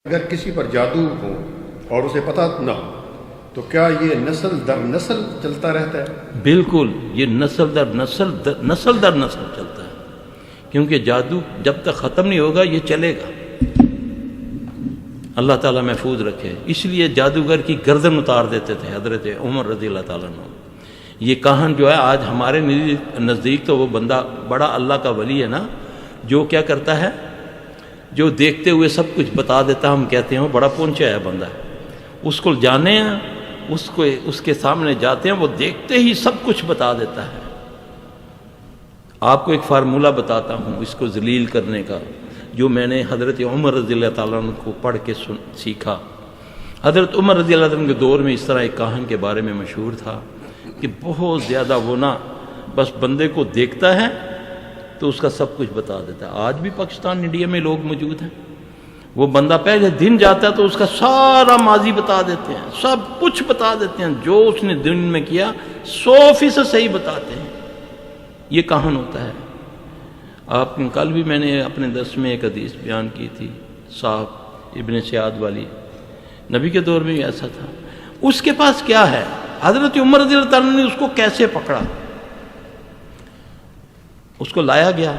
اگر کسی پر جادو ہو اور اسے پتہ نہ ہو تو کیا یہ نسل در نسل چلتا رہتا ہے؟ بالکل، یہ نسل در نسل چلتا ہے، کیونکہ جادو جب تک ختم نہیں ہوگا یہ چلے گا۔ اللہ تعالیٰ محفوظ رکھے، اس لیے جادوگر کی گردن اتار دیتے تھے حضرت عمر رضی اللہ تعالیٰ عنہ۔ یہ کاہن جو ہے آج ہمارے نزدیک تو وہ بندہ بڑا اللہ کا ولی ہے نا، جو کیا کرتا ہے، جو دیکھتے ہوئے سب کچھ بتا دیتا، ہم کہتے ہیں وہ بڑا پہنچا ہے بندہ، اس کو جانے ہیں، اس کے سامنے جاتے ہیں، وہ دیکھتے ہی سب کچھ بتا دیتا ہے۔ آپ کو ایک فارمولہ بتاتا ہوں اس کو ذلیل کرنے کا، جو میں نے حضرت عمر رضی اللہ تعالیٰ عنہ کو پڑھ کے سیکھا۔ حضرت عمر رضی اللہ عنہ کے دور میں اس طرح ایک کاہن کے بارے میں مشہور تھا کہ بہت زیادہ وہ نا بس بندے کو دیکھتا ہے تو اس کا سب کچھ بتا دیتا ہے۔ آج بھی پاکستان انڈیا میں لوگ موجود ہیں، وہ بندہ پہلے دن جاتا ہے تو اس کا سارا ماضی بتا دیتے ہیں، سب کچھ بتا دیتے ہیں، جو اس نے دن میں کیا 100% صحیح بتاتے ہیں۔ یہ کاہن ہوتا ہے۔ آپ کل بھی میں نے اپنے درس میں ایک حدیث بیان کی تھی، صاحب ابن سیاد والی، نبی کے دور میں بھی ایسا تھا۔ اس کے پاس کیا ہے؟ حضرت عمر رضی اللہ تعالیٰ نے اس کو کیسے پکڑا؟ اس کو لایا گیا،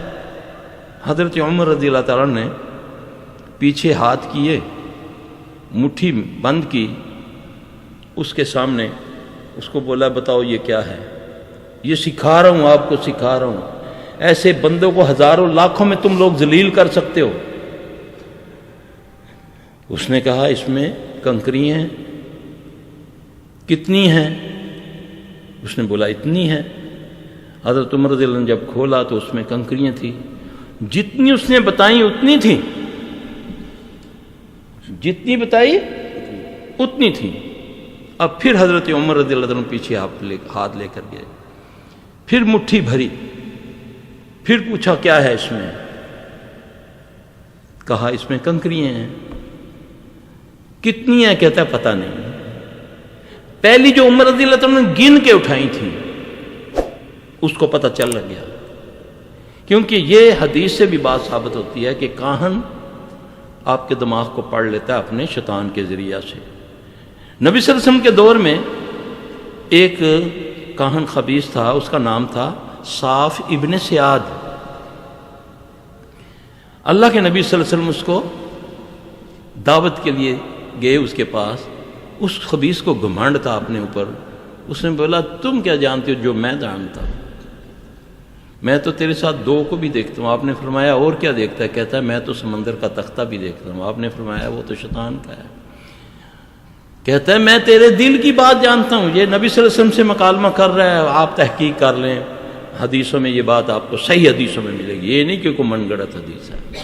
حضرت عمر رضی اللہ تعالیٰ نے پیچھے ہاتھ کیے، مٹھی بند کی، اس کے سامنے اس کو بولا بتاؤ یہ کیا ہے؟ یہ سکھا رہا ہوں، آپ کو سکھا رہا ہوں، ایسے بندوں کو ہزاروں لاکھوں میں تم لوگ ذلیل کر سکتے ہو۔ اس نے کہا اس میں کنکری ہیں، کتنی ہیں؟ اس نے بولا اتنی ہے۔ حضرت عمر رضی اللہ عنہ نے جب کھولا تو اس میں کنکریاں تھیں، جتنی اس نے بتائیں اتنی تھیں، جتنی بتائی اتنی تھی۔ اب پھر حضرت عمر رضی اللہ عنہ پیچھے ہاتھ لے کر گئے، پھر مٹھی بھری، پھر پوچھا کیا ہے اس میں؟ کہا اس میں کنکریاں ہیں۔ کتنی ہیں؟ کہتا ہے پتہ نہیں۔ پہلی جو عمر رضی اللہ عنہ نے گن کے اٹھائی تھی اس کو پتہ چل لگ گیا، کیونکہ یہ حدیث سے بھی بات ثابت ہوتی ہے کہ کاہن آپ کے دماغ کو پڑھ لیتا ہے اپنے شیطان کے ذریعہ سے۔ نبی صلی اللہ علیہ وسلم کے دور میں ایک کاہن خبیث تھا، اس کا نام تھا صاف ابن سیاد۔ اللہ کے نبی صلی اللہ علیہ وسلم اس کو دعوت کے لیے گئے اس کے پاس، اس خبیث کو گھمنڈ تھا اپنے اوپر۔ اس نے بولا تم کیا جانتے ہو جو میں جانتا ہوں؟ میں تو تیرے ساتھ دو کو بھی دیکھتا ہوں۔ آپ نے فرمایا اور کیا دیکھتا ہے؟ کہتا ہے میں تو سمندر کا تختہ بھی دیکھتا ہوں۔ آپ نے فرمایا وہ تو شیطان کا ہے۔ کہتا ہے میں تیرے دل کی بات جانتا ہوں۔ یہ نبی صلی اللہ علیہ وسلم سے مکالمہ کر رہا ہے، آپ تحقیق کر لیں، حدیثوں میں یہ بات آپ کو صحیح حدیثوں میں ملے گی، یہ نہیں کہ کوئی من گڑت حدیث ہے۔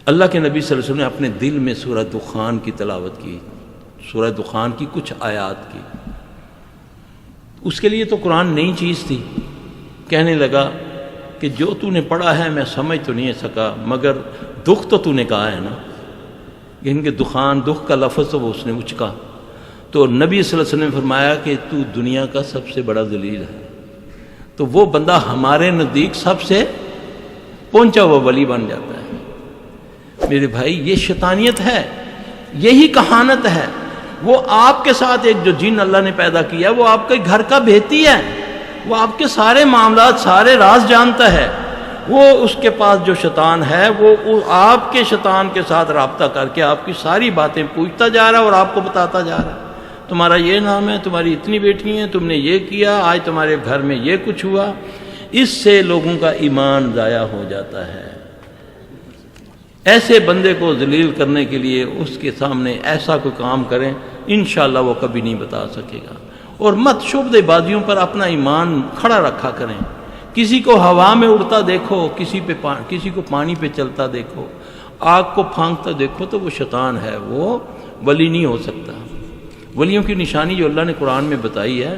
اللہ کے نبی صلی اللہ علیہ وسلم نے اپنے دل میں سورہ دخان کی تلاوت کی، سورہ دخان کی کچھ آیات کی۔ اس کے لیے تو قرآن نئی چیز تھی۔ کہنے لگا کہ جو تو نے پڑھا ہے میں سمجھ تو نہیں سکا، مگر دکھ تو نے کہا ہے نا، ان کے دخان، دکھ کا لفظ تو وہ اس نے اچکا۔ تو نبی صلی اللہ علیہ وسلم نے فرمایا کہ تو دنیا کا سب سے بڑا ذلیل ہے۔ تو وہ بندہ ہمارے نزدیک سب سے پہنچا ہوا ولی بن جاتا ہے۔ میرے بھائی یہ شیطانیت ہے، یہی کہانت ہے۔ وہ آپ کے ساتھ ایک جو جن اللہ نے پیدا کیا وہ آپ کے گھر کا بھیتی ہے، وہ آپ کے سارے معاملات، سارے راز جانتا ہے۔ وہ اس کے پاس جو شیطان ہے وہ آپ کے شیطان کے ساتھ رابطہ کر کے آپ کی ساری باتیں پوچھتا جا رہا ہے اور آپ کو بتاتا جا رہا ہے، تمہارا یہ نام ہے، تمہاری اتنی بیٹی ہیں، تم نے یہ کیا، آج تمہارے گھر میں یہ کچھ ہوا۔ اس سے لوگوں کا ایمان ضائع ہو جاتا ہے۔ ایسے بندے کو ذلیل کرنے کے لیے اس کے سامنے ایسا کوئی کام کریں، انشاءاللہ وہ کبھی نہیں بتا سکے گا۔ اور مت شبدے بازیوں پر اپنا ایمان کھڑا رکھا کریں۔ کسی کو ہوا میں اڑتا دیکھو، کسی کو پانی پہ چلتا دیکھو، آگ کو پھانکتا دیکھو تو وہ شیطان ہے، وہ ولی نہیں ہو سکتا۔ ولیوں کی نشانی جو اللہ نے قرآن میں بتائی ہے،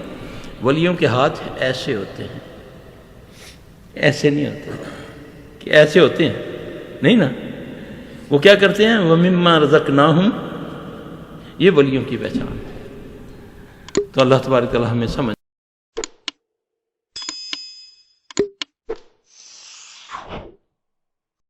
ولیوں کے ہاتھ ایسے ہوتے ہیں، ایسے نہیں ہوتے کہ ایسے ہوتے ہیں، نہیں نا۔ وہ کیا کرتے ہیں؟ وَمِمَّا رَزَقْنَاهُمْ، یہ ولیوں کی پہچان ہے۔ تو اللہ تبارک و تعالی ہمیں سمجھ